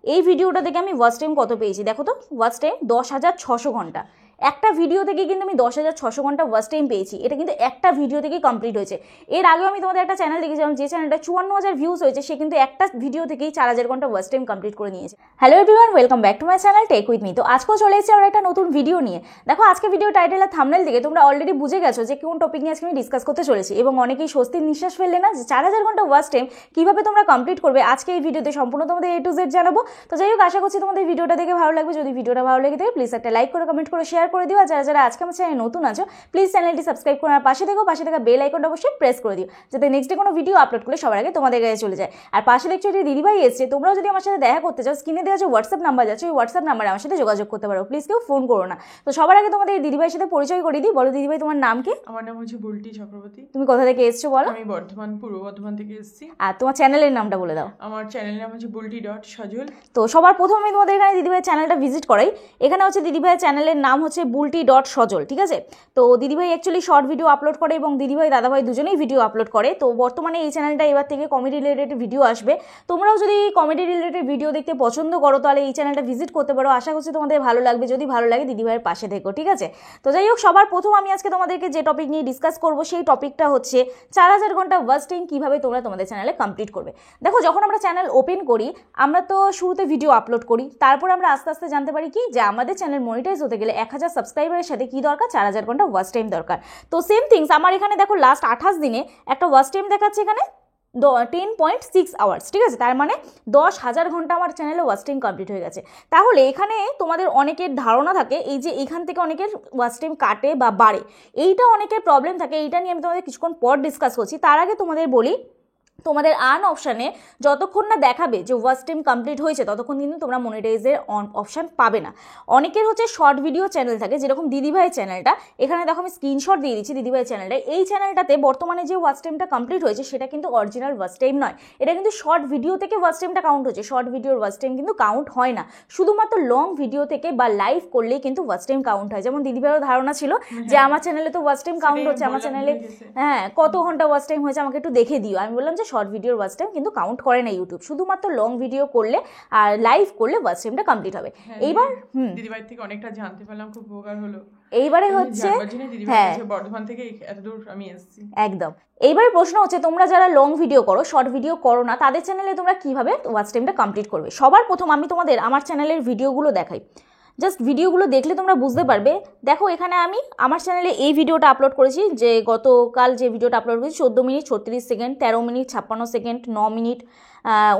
এই ভিডিওটা থেকে আমি ওয়াচ টাইম কত পেয়েছি দেখো তো, ওয়াচ টাইম 10,600 ঘন্টা। একটা ভিডিও থেকে কিন্তু আমি 10,600 ঘন্টা ওয়াচ টাইম পেয়েছি। এটা কিন্তু একটা ভিডিও থেকেই কমপ্লিট হয়েছে। এর আগেও আমি তোমাদের একটা চ্যানেল দেখেছিলাম, যে চ্যানেলটা 54,000 ভিউজ হয়েছে, সে কিন্তু একটা ভিডিও থেকেই 4,000 ঘন্টা ওয়াচ টাইম কমপ্লিট করে নিয়েছে। Hello everyone, welcome back to my channel tech with me. তো আজকেও চলে এসেছি আর একটা নতুন ভিডিও নিয়ে। দেখো আজকে ভিডিও টাইটেল আর থাম্বনেল থেকে তোমরা অলরেডি বুঝে গেছো যে কোন টপিক নিয়ে আজকে আমি ডিসকাস করতে চলেছি, এবং অনেকেই স্বস্তির নিঃশ্বাস ফেললে না যে 4,000 ঘন্টা ওয়াচ টাইম কিভাবে তোমরা কমপ্লিট করবে। আজকে এই ভিডিওতে সম্পূর্ণ তোমাদের A to Z জানাবো। তো যাই হোক, আশা করছি তোমাদের ভিডিওটা দেখে ভালো লাগবে। যদি ভিডিওটা ভালো লেগে থাকে প্লিজ একটা লাইক করে, কমেন্ট করে, শেয়ার করে দিও। আর যারা যারা আজকে আমার চ্যানেলে নতুন আছো প্লিজ চ্যানেলটি সাবস্ক্রাইব করে আমার পাশে থাকো, পাশে থাকা বেল আইকনটা অবশ্যই প্রেস করে দিও, যাতে নেক্সট ডে কোনো ভিডিও আপলোড করলে সবার আগে তোমাদের কাছে চলে যায়। আর পাশে দেখছো যে দিদিভাই এসছে, তোমরাও যদি আমার সাথে দেখা করতে চাও স্ক্রিনে দেওয়া যে হোয়াটসঅ্যাপ নাম্বার যাচ্ছে, ওই হোয়াটসঅ্যাপ নাম্বারে আমার সাথে যোগাযোগ করতে পারো। প্লিজ কেউ ফোন করো না। তো সবার আগে তোমাদের এই দিদিভাইয়ের সাথে পরিচয় করে দিই। বলো দিদিভাই, তোমার নাম কি? আমার নাম হচ্ছে বুলটি চক্রবর্তী। তুমি কোথা থেকে এসছো বলো? আমি পূর্ব বর্ধমান থেকে এসেছি। আর তোমার চ্যানেলের নামটা বলে দাও। আমার চ্যানেলের নাম হচ্ছে bulti.sajol। তো সবার প্রথম আমি তোমাদের এখানে দিদিভাইয়ের চ্যানেলটা ভিজিট করাই। এখানে হচ্ছে দিদিভাইয়ের চ্যানেলের নাম হচ্ছে bulti.sajol, ঠিক আছে? তো দিদিভাই অ্যাকচুয়ালি শর্ট ভিডিও আপলোড করে, এবং দিদিভাই দাদাভাই দুজনেই ভিডিও আপলোড করে। তো বর্তমানে এই চ্যানেলটা এবার থেকে কমেডি রিলেটেড ভিডিও আসবে। তোমরাও যদি কমেডি রিলেটেড ভিডিও দেখতে পছন্দ করো তাহলে এই চ্যানেলটা ভিজিট করতে পারো। আশা করছি তোমাদের ভালো লাগবে। যদি ভালো লাগে দিদিভাইয়ের পাশে থেকো, ঠিক আছে? তো যাই হোক, সবার প্রথম আমি আজকে তোমাদেরকে যে টপিক নিয়ে ডিসকাস করবো সেই টপিকটা হচ্ছে 4,000 ঘন্টা ওয়াচ টাইম কীভাবে তোমরা তোমাদের চ্যানেলে কমপ্লিট করবে। দেখো, যখন আমরা চ্যানেল ওপেন করি আমরা তো শুরুতে ভিডিও আপলোড করি, তারপর আমরা আস্তে আস্তে জানতে পারি কি যে আমাদের চ্যানেল মনিটাইজ হতে গেলে 1,000 সাবস্ক্রাইবারের সাথে কি দরকার, 4,000 ঘন্টা ওয়াচ টাইম দরকার। তো সেম থিংস আমার এখানে দেখো লাস্ট 28 দিনে একটা ওয়াচ টাইম দেখাচ্ছে এখানে 10.6 আওয়ার্স, ঠিক আছে? তার মানে 10,000 ঘন্টা আমার চ্যানেলে ওয়াচ টাইম কমপ্লিট হয়ে গেছে। তাহলে এখানে তোমাদের অনেকের ধারণা থাকে এই যে এখান থেকে অনেকের ওয়াচ টাইম কাটে বা বাড়ে, এইটা অনেকের প্রবলেম থাকে। এইটা নিয়ে আমি তোমাদের কিছুক্ষণ পর ডিসকাস করছি। তার আগে তোমাদের বলি, তোমাদের আর্ন অপশানে যতক্ষণ না দেখাবে যে ওয়াচ টাইম কমপ্লিট হয়েছে ততক্ষণ কিন্তু তোমরা মনিটাইজের অপশান পাবে না। অনেকের হচ্ছে শর্ট ভিডিও চ্যানেল থাকে, যেরকম দিদিভাই চ্যানেলটা। এখানে দেখো আমি স্ক্রিনশট দিয়ে দিচ্ছি দিদিভাই চ্যানেলটা। এই চ্যানেলটাতে বর্তমানে যে ওয়াচ টাইমটা কমপ্লিট হয়েছে সেটা কিন্তু অরিজিনাল ওয়াচ টাইম নয়, এটা কিন্তু শর্ট ভিডিও থেকে ওয়াচ টাইমটা কাউন্ট হচ্ছে। শর্ট ভিডিওর ওয়াচ টাইম কিন্তু কাউন্ট হয় না, শুধুমাত্র লং ভিডিও থেকে বা লাইভ করলেই কিন্তু ওয়াচ টাইম কাউন্ট হয়। যেমন দিদিভাইয়েরও ধারণা ছিল যে আমার চ্যানেলে তো ওয়াচ টাইম কাউন্ট হচ্ছে, আমার চ্যানেলে হ্যাঁ কত ঘন্টা ওয়াচ টাইম হয়েছে আমাকে একটু দেখে দিও। আমি বললাম যে শর্ট ভিডিওর ওয়াচ টাইম কিন্তু কাউন্ট করে না ইউটিউব, শুধুমাত্র লং ভিডিও করলে আর লাইভ করলে ওয়াচ টাইমটা কমপ্লিট হবে। এইবার দিদিভাই থেকে অনেকটা জানতে পারলাম, খুব উপকার হলো। এইবারে হচ্ছে হ্যাঁ, বর্ধমান থেকে এতদূর আমি এসেছি একদম। এইবারে প্রশ্ন হচ্ছে তোমরা যারা লং ভিডিও করো, শর্ট ভিডিও করো না, তাদের চ্যানেলে তোমরা কিভাবে ওয়াচ টাইমটা কমপ্লিট করবে। সবার প্রথম আমি তোমাদের আমার চ্যানেলের ভিডিওগুলো দেখাই। জাস্ট ভিডিওগুলো দেখলে তোমরা বুঝতে পারবে। দেখো এখানে আমি আমার চ্যানেলে এই ভিডিওটা আপলোড করেছি, যে গতকাল যে ভিডিওটা আপলোড করেছি 14 minute 36 second, 13 minute 56 second, 9 minute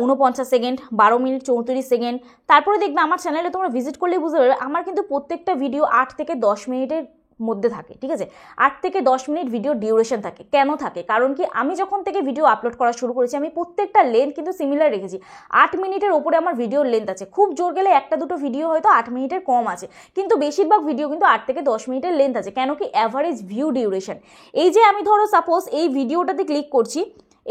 49 second, 12 minute 34 second. তারপরে দেখবে আমার চ্যানেলে তোমরা ভিজিট করলে বুঝতে পারবে আমার কিন্তু প্রত্যেকটা ভিডিও 8 থেকে 10 মিনিটের মধ্যে থাকে, ঠিক আছে? 8 থেকে 10 মিনিট ভিডিও ডিউরেশন থাকে। কেন থাকে? কারণ কি, আমি যখন থেকে ভিডিও আপলোড করা শুরু করেছি আমি প্রত্যেকটা লেন্থ কিন্তু সিমিলার রেখেছি। 8 মিনিটের ওপরে আমার ভিডিওর লেন্থ আছে। খুব জোর গেলে একটা দুটো ভিডিও হয়তো 8 মিনিটের কম আছে, কিন্তু বেশিরভাগ ভিডিও কিন্তু 8 থেকে 10 মিনিটের লেন্থ আছে। কেন কি, অ্যাভারেজ ভিউ ডিউরেশন। এই যে আমি ধরো সাপোজ এই ভিডিওটাতে ক্লিক করছি,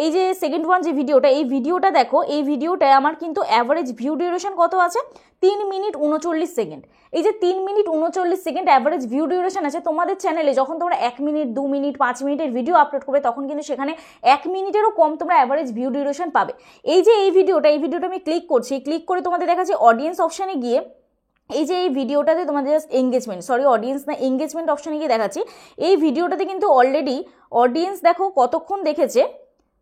এই যে সেকেন্ড ওয়ান যে ভিডিওটা, এই ভিডিওটা দেখো, এই ভিডিওটায় আমার কিন্তু অ্যাভারেজ ভিউ ডিউরেশন কত আছে? 3 মিনিট 39 সেকেন্ড। এই যে 3 minute 39 second average view duration আছে। তোমাদের চ্যানেলে যখন তোমরা 1 মিনিট 2 মিনিট 5 মিনিটের ভিডিও আপলোড করবে তখন কিন্তু সেখানে 1 মিনিটেরও কম তোমরা অ্যাভারেজ ভিউ ডিউরেশন পাবে। এই যে এই ভিডিওটা আমি ক্লিক করছি, ক্লিক করে তোমাদের দেখাচ্ছি অডিয়েন্স অপশানে গিয়ে, এই যে এই ভিডিওটাতে তোমাদের জাস্ট অডিয়েন্স না এঙ্গেজমেন্ট অপশানে গিয়ে দেখাচ্ছি। এই ভিডিওটাতে কিন্তু অলরেডি অডিয়েন্স দেখো কতক্ষণ দেখেছে,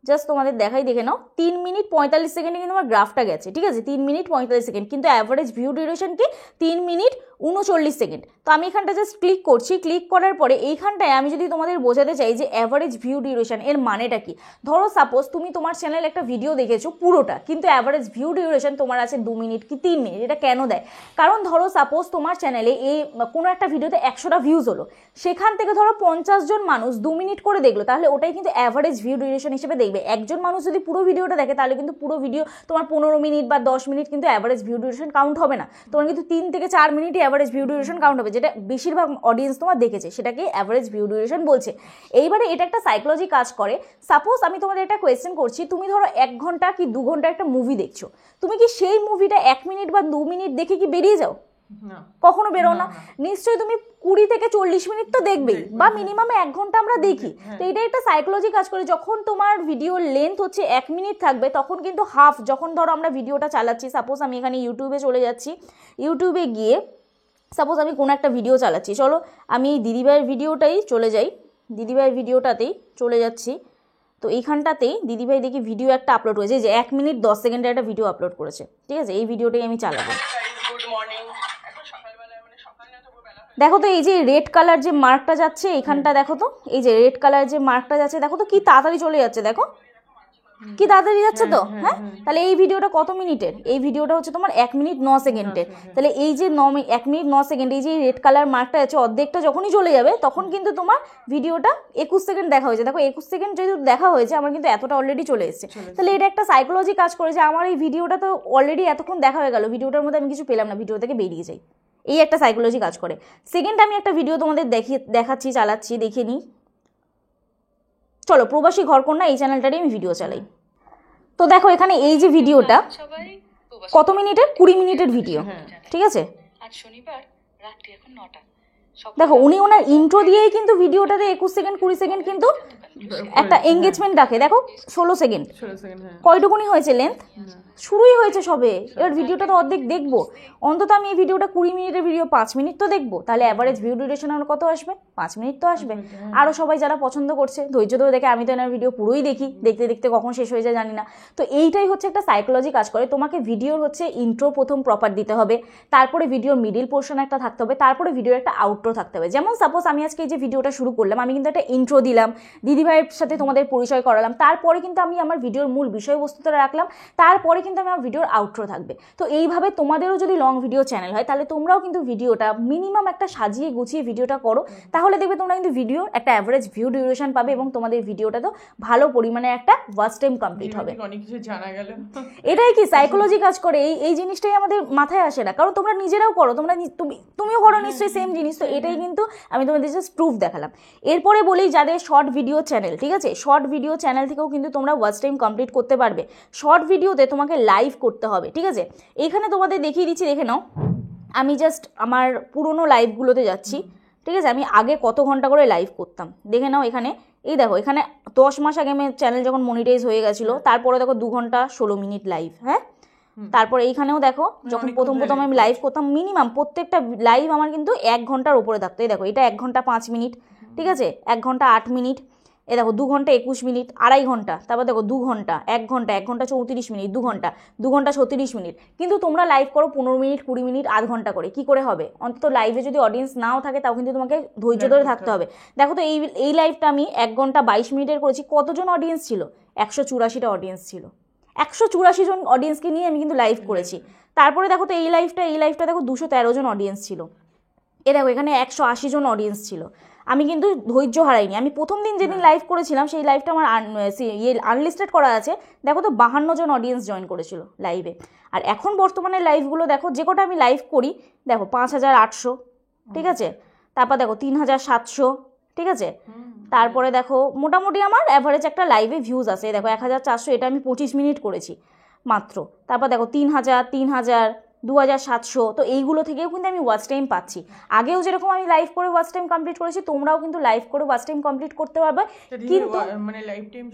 জাস্ট তোমাদের দেখাই, দেখে নাও। 3 মিনিট 45 সেকেন্ডে কিন্তু আমার গ্রাফটা গেছে, ঠিক আছে? 3 মিনিট 45 সেকেন্ড, কিন্তু অ্যাভারেজ ভিউ ডিউরেশন কি 3 মিনিট 39 সেকেন্ড। তো আমি এখানটা জাস্ট ক্লিক করছি, ক্লিক করার পরে এইখানটায় আমি যদি তোমাদের বোঝাতে চাই যে অ্যাভারেজ ভিউ ডিউরেশন এর মানেটা কি। ধরো সাপোজ তুমি তোমার চ্যানেলে একটা ভিডিও দেখেছো পুরোটা, কিন্তু অ্যাভারেজ ভিউ ডিউরেশন তোমার আছে 2 মিনিট কি 3 মিনিট। এটা কেন দেয়? কারণ ধরো সাপোজ তোমার চ্যানেলে এই কোনো একটা ভিডিওতে 100টা ভিউজ হলো, সেখান থেকে ধরো 50 জন মানুষ 2 মিনিট করে দেখলো, তাহলে ওটাই কিন্তু অ্যাভারেজ ভিউ ডিউরেশন হিসেবে দেখবে। একজন মানুষ যদি পুরো ভিডিওটা দেখে তাহলে কিন্তু পুরো ভিডিও তোমার 15 মিনিট বা 10 মিনিট কিন্তু অ্যাভারেজ ভিউ ডিউরেশন কাউন্ট হবে না। তোমার কিন্তু 3 থেকে 4 মিনিটই অ্যাভারেজ ভিউ ডিউরেশন কাউন্ট হবে, যেটা বেশিরভাগ অডিয়েন্স তোমার দেখেছে, সেটাকে অ্যাভারেজ ভিউ ডিউরেশন বলছে। এইবারে এটা একটা সাইকোলজি কাজ করে। সাপোজ আমি তোমাদের একটা কোয়েশ্চেন করছি, তুমি ধরো 1 ঘন্টা কি 2 ঘন্টা একটা মুভি দেখছো, তুমি কি সেই মুভিটা 1 মিনিট বা 2 মিনিট দেখে কি বেরিয়ে যাও? না কখনো বেরো না, না, নিশ্চয়ই তুমি 20 থেকে 40 মিনিট তো দেখবেই, বা মিনিমাম 1 ঘন্টা আমরা দেখি। তো এটা একটা সাইকোলজি কাজ করে, যখন তোমার ভিডিওর লেন্থ হচ্ছে 1 মিনিট থাকবে, তখন কিন্তু হাফ, যখন ধরো আমরা ভিডিওটা চালাচ্ছি, সাপোজ আমি এখানে ইউটিউবে চলে যাচ্ছি, ইউটিউবে গিয়ে সাপোজ আমি কোনো একটা ভিডিও চালাচ্ছি, চলো আমি এই দিদিভাইয়ের ভিডিওটাই চলে যাই, দিদিভাইয়ের ভিডিওটাতেই চলে যাচ্ছি। তো এইখানটাতেই দিদিভাই দেখি ভিডিও একটা আপলোড হয়েছে, যে 1 মিনিট 10 সেকেন্ডের একটা ভিডিও আপলোড করেছে, ঠিক আছে, এই ভিডিওটাই আমি চালাবো। দেখো তো এই যে রেড কালার যে মার্কটা যাচ্ছে এইখানটা, দেখো তো এই যে রেড কালার যে মার্কটা যাচ্ছে, দেখো তো কি তাড়াতাড়ি চলে যাচ্ছে, দেখো কি তাড়াতাড়ি যাচ্ছে তো। হ্যাঁ, তাহলে এই ভিডিওটা কত মিনিটের? এই ভিডিওটা হচ্ছে তোমার 1 মিনিট 9 সেকেন্ডের। তাহলে এই যে 1 মিনিট 9 সেকেন্ড, এই যে রেড কালার মার্কটা আছে, অর্ধেকটা যখনই চলে যাবে তখন কিন্তু তোমার ভিডিওটা 21 সেকেন্ড দেখা হয়েছে। দেখো 21 সেকেন্ড যেহেতু দেখা হয়েছে, আমার কিন্তু এতটা অলরেডি চলে এসেছে। তাহলে এটা একটা সাইকোলজি কাজ করে যে আমার এই ভিডিওটা তো অলরেডি এতক্ষণ দেখা হয়ে গেল, ভিডিওটার মধ্যে আমি কিছু পেলাম না, ভিডিও থেকে বেরিয়ে যাই। এই একটা সাইকোলজি কাজ করে। সেকেন্ড আমি একটা ভিডিও তোমাদের দেখাচ্ছি, চালাচ্ছি, দেখে নিই। চলো, প্রবাসী ঘরকন্যা এই চ্যানেলটারই আমি ভিডিও চালাই। তো দেখো এখানে এই যে ভিডিওটা কত মিনিটের? 20 মিনিটের ভিডিও, ঠিক আছে। আজ শনিবার রাত্রি এখন 9টা। দেখো উনি ওনার ইন্ট্রো দিয়েই কিন্তু ভিডিওটাতে 21 সেকেন্ড 20 সেকেন্ড কিন্তু একটা এঙ্গেজমেন্ট রাখে। দেখো 16 সেকেন্ড, 16 সেকেন্ড, হ্যাঁ কয়টুকুনি হয়েছে লেন্থ? শুরুই হয়েছে সবে, এবার ভিডিওটা তো অর্ধেক দেখবো। অন্তত আমি এই ভিডিওটা 20 মিনিটের ভিডিও 5 মিনিট তো দেখবো, তাহলে অ্যাভারেজ ভিউ ডিউরেশন আমার কত আসবে? 5 মিনিট তো আসবে। আরও সবাই যারা পছন্দ করছে ধৈর্য ধরে দেখে, আমি তো এনার ভিডিও পুরোই দেখি, দেখতে দেখতে কখন শেষ হয়ে যায় জানি না। তো এইটাই হচ্ছে একটা সাইকোলজি কাজ করে। তোমাকে ভিডিওর হচ্ছে ইন্ট্রো প্রথম প্রপার দিতে হবে, তারপরে ভিডিওর মিডিল পোর্শন একটা থাকতে হবে, তারপরে ভিডিওর একটা আউটরো থাকতে হবে। যেমন সাপোজ আমি আজকে এই যে ভিডিওটা শুরু করলাম, আমি কিন্তু একটা ইন্ট্রো দিলাম, দিদিভাইয়ের সাথে তোমাদের পরিচয় করালাম, তারপরে কিন্তু আমি আমার ভিডিওর মূল বিষয়বস্তুটা রাখলাম, তারপরে কিন্তু আমার ভিডিওর আউটরো থাকবে। তো এইভাবে তোমাদেরও যদি লং ভিডিও চ্যানেল হয়, তাহলে তোমরাও কিন্তু ভিডিওটা মিনিমাম একটা সাজিয়ে গুছিয়ে ভিডিওটা করো, তাহলে দেখবে তোমরা কিন্তু ভিডিওর একটা অ্যাভারেজ ভিউ ডিউরেশন পাবে, এবং তোমাদের ভিডিওটা তো ভালো পরিমাণে একটা ওয়াচ টাইম কমপ্লিট হবে। অনেক কিছু জানা গেল। এটাই কি সাইকোলজি কাজ করে, এই জিনিসটাই আমাদের মাথায় আসে না, কারণ তোমরা নিজেরাও করো, তুমিও করো নিশ্চয়ই সেম জিনিস। তো এটাই কিন্তু আমি তোমাদের জাস্ট প্রুফ দেখালাম। এরপরে বলি যাদের শর্ট ভিডিও চ্যানেল, ঠিক আছে, শর্ট ভিডিও চ্যানেল থেকেও কিন্তু তোমরা ওয়াচ টাইম কমপ্লিট করতে পারবে। শর্ট ভিডিওতে তোমাকে লাইভ করতে হবে, ঠিক আছে। এইখানে তোমাদের দেখিয়ে দিচ্ছি, দেখে নাও। আমি জাস্ট আমার পুরোনো লাইভগুলোতে যাচ্ছি, ঠিক আছে। আমি আগে কত ঘন্টা করে লাইভ করতাম দেখে নাও। এখানে এই দেখো, এখানে 10 মাস আগে আমার চ্যানেল যখন মনিটাইজ হয়ে গেছিলো, তারপরে দেখো 2 ঘন্টা 16 মিনিট লাইভ। হ্যাঁ, তারপরে এইখানেও দেখো যখন প্রথম আমি লাইভ করতাম, মিনিমাম প্রত্যেকটা লাইভ আমার কিন্তু 1 ঘন্টার উপরে থাকতো। এই দেখো, এটা 1 ঘন্টা 5 মিনিট, ঠিক আছে, 1 ঘন্টা 8 মিনিট, এ দেখো 2 ঘন্টা 21 মিনিট, 2.5 ঘন্টা, তারপর দেখো 2 ঘন্টা, 1 ঘন্টা, 1 ঘন্টা 34 মিনিট, 2 ঘন্টা, 2 ঘন্টা 36 মিনিট। কিন্তু তোমরা লাইভ করো 15 মিনিট, 20 মিনিট, আধ ঘন্টা করে, কি করে হবে? অন্তত লাইভে যদি অডিয়েন্স নাও থাকে, তাও কিন্তু তোমাকে ধৈর্য ধরে থাকতে হবে। দেখো তো এই লাইভটা আমি 1 ঘন্টা 22 মিনিটের করেছি, কতজন অডিয়েন্স ছিল? 184টা অডিয়েন্স ছিল। 184 জন অডিয়েন্সকে নিয়ে আমি কিন্তু লাইভ করেছি। তারপরে দেখো তো এই লাইভটা দেখো 213 জন অডিয়েন্স ছিল। এ দেখো এখানে 180 জন অডিয়েন্স ছিল। আমি কিন্তু ধৈর্য হারাইনি। আমি প্রথম দিন যেদিন লাইভ করেছিলাম, সেই লাইভটা আমার আনলিস্টেড করা আছে, দেখো তো 52 জন অডিয়েন্স জয়েন করেছিল লাইভে। আর এখন বর্তমানে লাইভগুলো দেখো, যে কটা আমি লাইভ করি, দেখো 5800, ঠিক আছে, তারপর দেখো 3700, ঠিক আছে, তারপরে দেখো মোটামুটি আমার অ্যাভারেজ একটা লাইভে ভিউজ আছে। দেখো 1400, এটা আমি 25 মিনিট করেছি মাত্র। তারপর দেখো 3000, 3000, 2700। তো এইগুলো থেকেও কিন্তু আমি ওয়াচ টাইম পাচ্ছি। আগেও যেরকম আমি লাইভ করে ওয়াচ টাইম কমপ্লিট করেছি, তোমরাও কিন্তু লাইভ করে ওয়াচ টাইম কমপ্লিট করতে পারবে। কিন্তু মানে লাইভ টাইম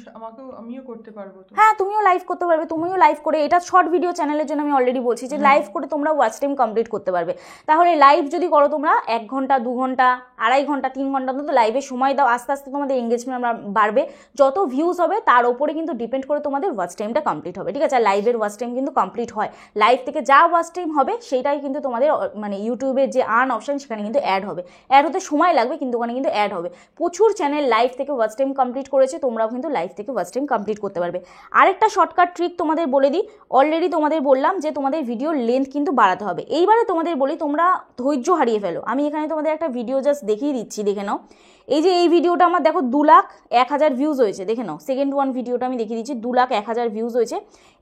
আমিও করতে পারবো তো? হ্যাঁ, তুমিও লাইভ করতে পারবে, তুমিও লাইভ করে, এটা শর্ট ভিডিও চ্যানেলের জন্য আমি অলরেডি বলছি যে লাইভ করে তোমরা ওয়াচ টাইম কমপ্লিট করতে পারবে। তাহলে লাইভ যদি করো তোমরা 1 ঘন্টা, 2 ঘন্টা, 2.5 ঘন্টা, 3 ঘন্টা মতো লাইভে সময় দাও, আস্তে আস্তে তোমাদের এঙ্গেজমেন্ট বাড়বে। যত ভিউজ হবে তার উপরে কিন্তু ডিপেন্ড করে তোমাদের ওয়াচ টাইমটা কমপ্লিট হবে, ঠিক আছে। আর লাইভের ওয়াচ টাইম কিন্তু কমপ্লিট হয়, লাইভ থেকে যা ওয়াচ টাইম হবে সেটাই কিন্তু তোমাদের মানে ইউটিউবের যে আর্ন অপশন, সেখানে কিন্তু অ্যাড হবে। অ্যাড হতে সময় লাগবে, কিন্তু ওখানে কিন্তু অ্যাড হবে। প্রচুর চ্যানেল লাইভ থেকে ওয়াচ টাইম কমপ্লিট করেছে, তোমরাও কিন্তু লাইভ থেকে ওয়াচ টাইম কমপ্লিট করতে পারবে। আরেকটা শর্টকাট ট্রিক তোমাদের বলে দিই, অলরেডি তোমাদের বললাম যে তোমাদের ভিডিওর লেন্থ কিন্তু বাড়াতে হবে। এইবারে তোমাদের বলি, তোমরা ধৈর্য হারিয়ে ফেলো। আমি এখানে তোমাদের একটা ভিডিও জাস্ট দেখিয়ে দিচ্ছি, দেখে নাও। এই যে এই ভিডিওটা আমার দেখো 2,01,000 ভিউজ হয়েছে, দেখে নাও। সেকেন্ড ওয়ান ভিডিওটা আমি দেখিয়ে দিচ্ছি, 2,01,000 ভিউজ হয়েছে।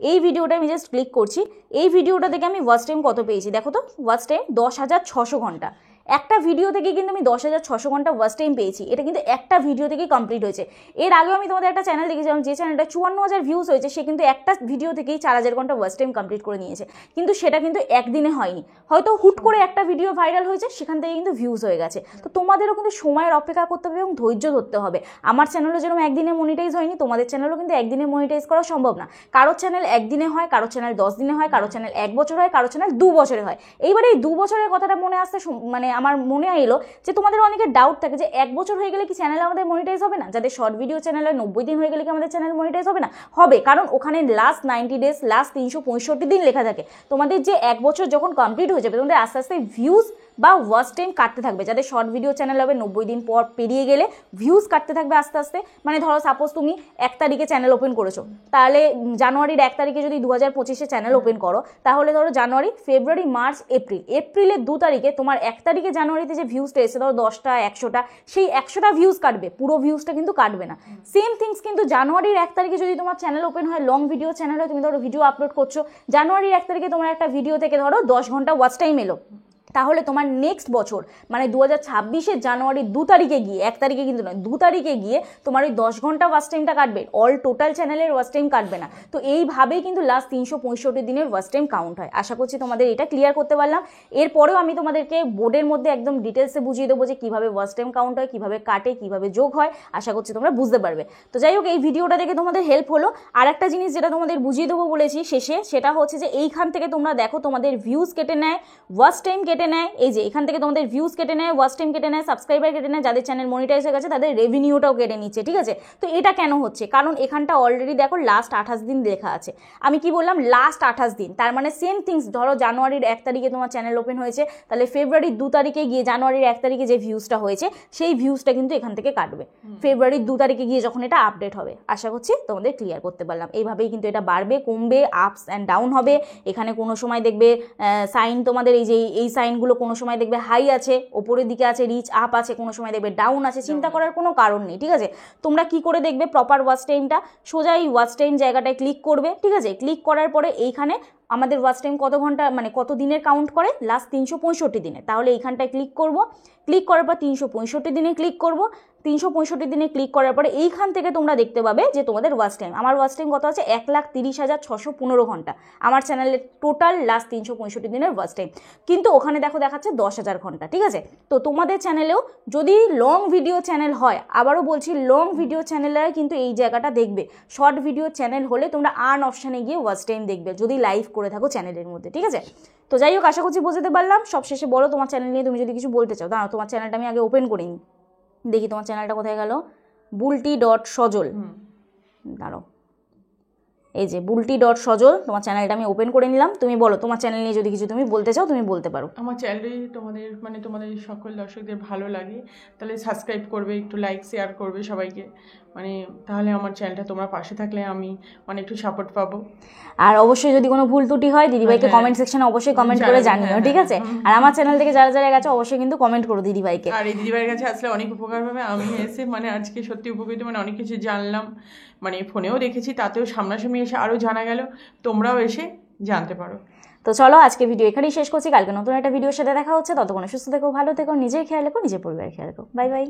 এই ভিডিওটা আমি জাস্ট ক্লিক করছি, এই ভিডিওটা থেকে আমি ওয়াচ টাইম কত পেয়েছি দেখো তো। ওয়াচ টাইম 10,600 ঘন্টা। একটা ভিডিও থেকে কিন্তু আমি 10,600 ঘন্টা ওয়াচ টাইম পেয়েছি, এটা কিন্তু একটা ভিডিও থেকেই কমপ্লিট হয়েছে। এর আগেও আমি তোমাদের একটা চ্যানেল দেখেছিলাম, যে চ্যানেলটা 54,000 ভিউজ হয়েছে, সে কিন্তু একটা ভিডিও থেকেই 4,000 ঘন্টা ওয়াচ টাইম কমপ্লিট করে নিয়েছে। কিন্তু সেটা কিন্তু একদিনে হয়নি, হয়তো হুট করে একটা ভিডিও ভাইরাল হয়েছে, সেখান থেকে কিন্তু ভিউজ হয়ে গেছে। তো তোমাদেরও কিন্তু সময়ের অপেক্ষা করতে হবে এবং ধৈর্য ধরতে হবে। আমার চ্যানেলও যেরকম একদিনে মনিটাইজ হয়নি, তোমাদের চ্যানেলও কিন্তু একদিনে মনিটাইজ করা সম্ভব না। কারো চ্যানেল একদিনে হয়, কারো চ্যানেল 10 দিনে হয়, কারো চ্যানেল 1 বছর হয়, কারো চ্যানেল 2 বছরে হয়। এইবারে এই 2 বছরের কথাটা মনে আসতে মানে আমার মনে এলো যে তোমাদের অনেকের ডাউট থাকে যে 1 বছর হয়ে গেলে কি চ্যানেল আমাদের মনিটাইজ হবে না? যাদের শর্ট ভিডিও চ্যানেল হয় 90 দিন হয়ে গেলে কি আমাদের চ্যানেল মনিটাইজ হবে না? হবে, কারণ ওখানে লাস্ট 90 ডেজ, লাস্ট 365 দিন লেখা থাকে। তোমাদের যে 1 বছর যখন কমপ্লিট হয়ে যাবে, তোমাদের আস্তে আস্তে ভিউজ বা ওয়াচ টাইম কাটতে থাকবে। যাদের শর্ট ভিডিও চ্যানেল হবে 90 দিন পর পেরিয়ে গেলে ভিউজ কাটতে থাকবে আস্তে আস্তে। মানে ধরো সাপোজ তুমি 1 তারিখে চ্যানেল ওপেন করেছো, তাহলে জানুয়ারির 1 তারিখে যদি 2025-এ চ্যানেল ওপেন করো, তাহলে ধরো জানুয়ারি, ফেব্রুয়ারি, মার্চ, এপ্রিল, এপ্রিলের 2 তারিখে তোমার 1 তারিখে জানুয়ারিতে যে ভিউজটা এসে ধরো 10টা 100টা, সেই 100টা ভিউজ কাটবে, পুরো ভিউজটা কিন্তু কাটবে না। সেম থিংস কিন্তু জানুয়ারির 1 তারিখে যদি তোমার চ্যানেল ওপেন হয়, লং ভিডিও চ্যানেল হয়, তুমি ধরো ভিডিও আপলোড করছো, জানুয়ারির 1 তারিখে তোমার একটা ভিডিও থেকে ধরো 10 ঘন্টা ওয়াচ টাইম এলো, তাহলে তোমার নেক্সট বছর মানে 2026-এর জানুয়ারির 2 তারিখে গিয়ে, 1 তারিখে কিন্তু নয়, 2 তারিখে গিয়ে তোমার ওই 10 ঘন্টা ওয়াচ টাইমটা কাটবে, অল টোটাল চ্যানেলের ওয়াচ টাইম কাটবে না। তো এইভাবেই কিন্তু লাস্ট 365 দিনের ওয়াচ টাইম কাউন্ট হয়। আশা করছি তোমাদের এটা ক্লিয়ার করতে পারলাম। এরপরেও আমি তোমাদেরকে বোর্ডের মধ্যে একদম ডিটেলসে বুঝিয়ে দেবো যে কীভাবে ওয়াচ টাইম কাউন্ট হয়, কীভাবে কাটে, কীভাবে যোগ হয়। আশা করছি তোমরা বুঝতে পারবে। তো যাই হোক, এই ভিডিওটা দেখে তোমাদের হেল্প হলো। আর একটা জিনিস যেটা তোমাদের বুঝিয়ে দেবো বলেছি শেষে, সেটা হচ্ছে যে এইখান থেকে তোমরা দেখো তোমাদের ভিউজ কেটে নেয়, ওয়াচ টাইম কেটে নেয়, এই যে এখান থেকে তোমাদের ভিউজ কেটে নেয়, ওয়াচ টাইম কেটে নেয়, সাবস্ক্রাইবার কেটে নেয়, যাদের চ্যানেল মনিটাইজ হয়ে গেছে তাদের রেভিনিউটাও কেটে নিচ্ছে, ঠিক আছে? তো এটা কেন হচ্ছে? কারণ এখানটা অলরেডি দেখো লাস্ট 28 দিন লেখা আছে। আমি কি বললাম? লাস্ট 28 দিন। তার মানে সেম থিংস, ধরো জানুয়ারির 1 তারিখে তোমার চ্যানেল ওপেন হয়েছে, তাহলে ফেব্রুয়ারির 2 তারিখে গিয়ে জানুয়ারির 1 তারিখে যে ভিউজটা হয়েছে, সেই ভিউজটা কিন্তু এখান থেকে কাটবে ফেব্রুয়ারির 2 তারিখে গিয়ে যখন এটা আপডেট হবে। আশা করছি তোমাদের ক্লিয়ার করতে পারলাম। এইভাবেই কিন্তু এটা বাড়বে, কমবে, আপস অ্যান্ড ডাউন হবে। এখানে কোনো সময় দেখবে সাইন, তোমাদের এই যে এই সাইনগুলো কোনো সময় দেখবে হাই আছে, ওপরের দিকে আছে, রিচ আপ আছে, কোনো সময় দেখবে ডাউন আছে। চিন্তা করার কোনো কারণ নেই, ঠিক আছে? তোমরা কি করে দেখবে প্রপার ওয়াচ টাইমটা? সোজা এই ওয়াচ টাইম জায়গাটায় ক্লিক করবে, ঠিক আছে? ক্লিক করার পরে এইখানে আমাদের ওয়াচ টাইম কত ঘন্টা মানে কত দিনের কাউন্ট করে, লাস্ট 365 দিনে। তাহলে এইখানটায় ক্লিক করব, ক্লিক করার পর 365 দিনে ক্লিক করব। 365 দিনে ক্লিক করার পরে এইখান থেকে তোমরা দেখতে পাবে যে তোমাদের ওয়াচ টাইম, আমার ওয়াচ টাইম কত আছে, 1,30,615 ঘন্টা আমার চ্যানেলের টোটাল লাস্ট 365 দিনের ওয়াচ টাইম। কিন্তু ওখানে দেখো দেখাচ্ছে 10,000 ঘন্টা, ঠিক আছে? তো তোমাদের চ্যানেলেও যদি লং ভিডিও চ্যানেল হয়, আবারও বলছি লং ভিডিও চ্যানেলেরা কিন্তু এই জায়গাটা দেখবে। শর্ট ভিডিও চ্যানেল হলে তোমরা আর্ন অপশানে গিয়ে ওয়াচ টাইম দেখবে, যদি লাইভ করে থাকো চ্যানেলের মধ্যে, ঠিক আছে? তো যাই হোক, আশা করছি বোঝাতে পারলাম। সবশেষে বলো তোমার চ্যানেল নিয়ে তুমি যদি কিছু বলতে চাও। দাঁড়াও, তোমার চ্যানেলটা আমি আগে ওপেন করিনি, দেখি তোমার চ্যানেলটা কোথায় গেল। bulti.sojol, দাঁড়াও, এই যে bulti.sojol, তোমার চ্যানেলটা আমি ওপেন করে নিলাম। তুমি বলো তোমার চ্যানেল নিয়ে যদি কিছু তুমি বলতে চাও, তুমি বলতে পারো। আমার চ্যানেলে তোমাদের সকল দর্শকদের ভালো লাগে, তাহলে সাবস্ক্রাইব করবে, একটু লাইক শেয়ার করবে সবাইকে, তাহলে আমার চ্যানেলটা তোমরা পাশে থাকলে আমি একটু সাপোর্ট পাবো। আর অবশ্যই যদি কোনো ভুল ত্রুটি হয়, দিদিভাইকে কমেন্ট সেকশনে অবশ্যই কমেন্ট করে জানিও, ঠিক আছে? আর আমার চ্যানেল থেকে যারা যারা গেছে অবশ্যই কিন্তু কমেন্ট করো দিদিভাইকে। আর এই দিদিভাইয়ের কাছে আসলে অনেক উপকার পাবে। আমি এসে আজকে সত্যি উপকৃত, অনেক কিছু জানলাম, ফোনেও দেখেছি, তাতেও সামনাসামনি এসে আরও জানা গেল। তোমরাও এসে জানতে পারো। তো চলো, আজকে ভিডিও এখানেই শেষ করছি। কালকে নতুন একটা ভিডিওর সাথে দেখা হচ্ছে। ততক্ষণ সুস্থ থেকো, ভালো থেকো, নিজের খেয়াল রেখো, নিজের পরিবারের খেয়াল রেখো। Bye bye.